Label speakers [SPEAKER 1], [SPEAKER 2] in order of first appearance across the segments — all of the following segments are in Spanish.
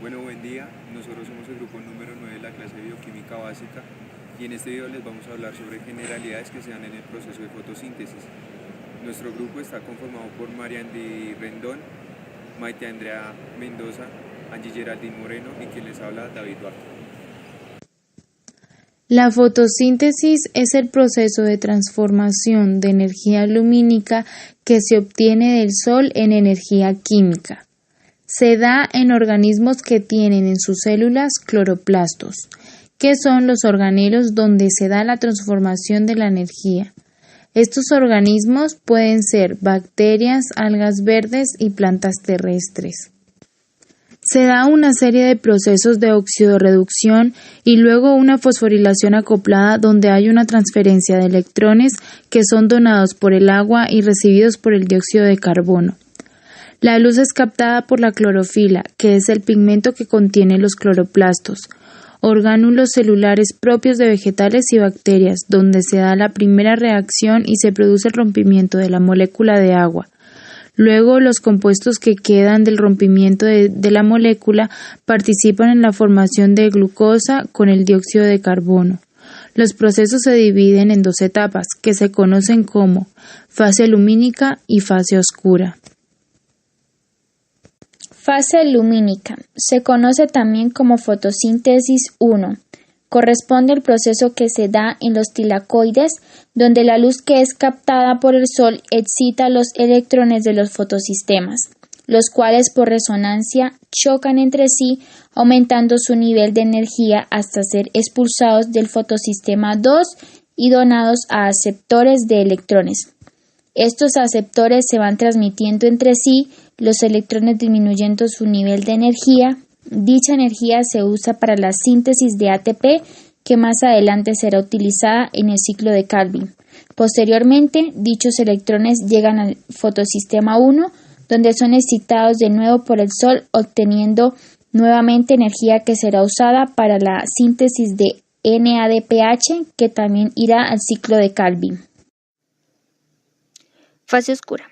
[SPEAKER 1] Bueno, buen día. Nosotros somos el grupo número 9 de la clase de Bioquímica Básica y en este video les vamos a hablar sobre generalidades que se dan en el proceso de fotosíntesis. Nuestro grupo está conformado por Mariandy Rendón, Maite Andrea Mendoza, Angie Geraldine Moreno y quien les habla, David Duarte.
[SPEAKER 2] La fotosíntesis es el proceso de transformación de energía lumínica que se obtiene del sol en energía química. Se da en organismos que tienen en sus células cloroplastos, que son los organelos donde se da la transformación de la energía. Estos organismos pueden ser bacterias, algas verdes y plantas terrestres. Se da una serie de procesos de oxidorreducción y luego una fosforilación acoplada donde hay una transferencia de electrones que son donados por el agua y recibidos por el dióxido de carbono. La luz es captada por la clorofila, que es el pigmento que contiene los cloroplastos, orgánulos celulares propios de vegetales y bacterias, donde se da la primera reacción y se produce el rompimiento de la molécula de agua. Luego, los compuestos que quedan del rompimiento de la molécula participan en la formación de glucosa con el dióxido de carbono. Los procesos se dividen en dos etapas, que se conocen como fase lumínica y fase oscura.
[SPEAKER 3] Fase lumínica. Se conoce también como fotosíntesis 1. Corresponde al proceso que se da en los tilacoides, donde la luz que es captada por el sol excita los electrones de los fotosistemas, los cuales por resonancia chocan entre sí, aumentando su nivel de energía hasta ser expulsados del fotosistema 2 y donados a aceptores de electrones. Estos aceptores se van transmitiendo entre sí, los electrones disminuyendo su nivel de energía. Dicha energía se usa para la síntesis de ATP, que más adelante será utilizada en el ciclo de Calvin. Posteriormente, dichos electrones llegan al fotosistema 1, donde son excitados de nuevo por el sol, obteniendo nuevamente energía que será usada para la síntesis de NADPH, que también irá al ciclo de Calvin.
[SPEAKER 4] Fase oscura.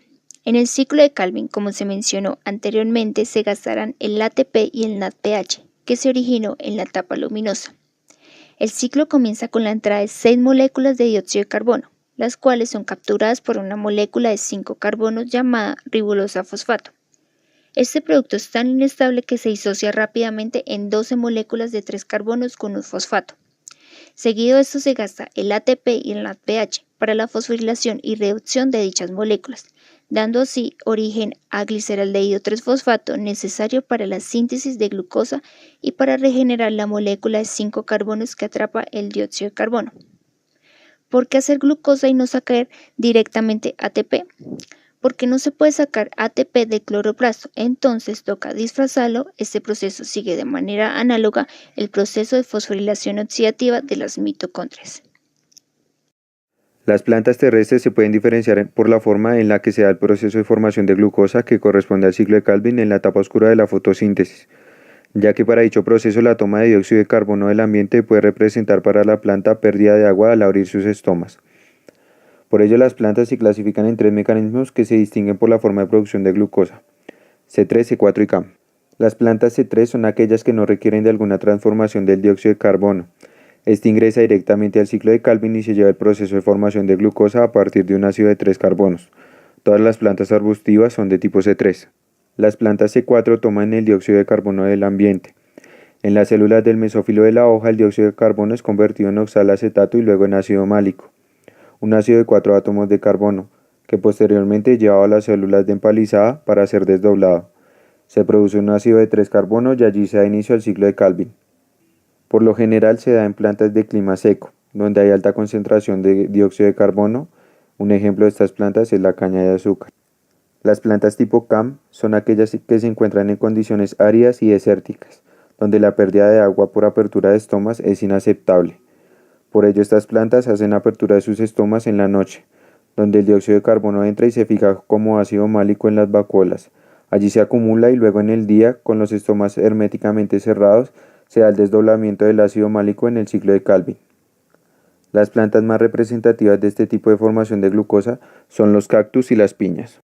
[SPEAKER 4] En el ciclo de Calvin, como se mencionó anteriormente, se gastarán el ATP y el NADPH, que se originó en la etapa luminosa. El ciclo comienza con la entrada de 6 moléculas de dióxido de carbono, las cuales son capturadas por una molécula de 5 carbonos llamada ribosa fosfato. Este producto es tan inestable que se disocia rápidamente en 12 moléculas de 3 carbonos con un fosfato. Seguido de esto se gasta el ATP y el NADPH para la fosforilación y reducción de dichas moléculas, dando así origen a gliceraldehído 3-fosfato necesario para la síntesis de glucosa y para regenerar la molécula de 5 carbonos que atrapa el dióxido de carbono. ¿Por qué hacer glucosa y no sacar directamente ATP? Porque no se puede sacar ATP del cloroplasto, entonces toca disfrazarlo. Este proceso sigue de manera análoga el proceso de fosforilación oxidativa de las mitocondrias.
[SPEAKER 5] Las plantas terrestres se pueden diferenciar por la forma en la que se da el proceso de formación de glucosa, que corresponde al ciclo de Calvin en la etapa oscura de la fotosíntesis, ya que para dicho proceso la toma de dióxido de carbono del ambiente puede representar para la planta pérdida de agua al abrir sus estomas. Por ello, las plantas se clasifican en 3 mecanismos que se distinguen por la forma de producción de glucosa: C3, C4 y Ca. Las plantas C3 son aquellas que no requieren de alguna transformación del dióxido de carbono. Este ingresa directamente al ciclo de Calvin y se lleva el proceso de formación de glucosa a partir de un ácido de 3 carbonos. Todas las plantas arbustivas son de tipo C3. Las plantas C4 toman el dióxido de carbono del ambiente. En las células del mesófilo de la hoja, el dióxido de carbono es convertido en oxalacetato y luego en ácido málico, un ácido de 4 átomos de carbono, que posteriormente es llevado a las células de empalizada para ser desdoblado. Se produce un ácido de 3 carbonos y allí se da inicio al ciclo de Calvin. Por lo general se da en plantas de clima seco, donde hay alta concentración de dióxido de carbono. Un ejemplo de estas plantas es la caña de azúcar. Las plantas tipo CAM son aquellas que se encuentran en condiciones áridas y desérticas, donde la pérdida de agua por apertura de estomas es inaceptable. Por ello, estas plantas hacen apertura de sus estomas en la noche, donde el dióxido de carbono entra y se fija como ácido málico en las vacuolas. Allí se acumula y luego en el día, con los estomas herméticamente cerrados, se da el desdoblamiento del ácido málico en el ciclo de Calvin. Las plantas más representativas de este tipo de formación de glucosa son los cactus y las piñas.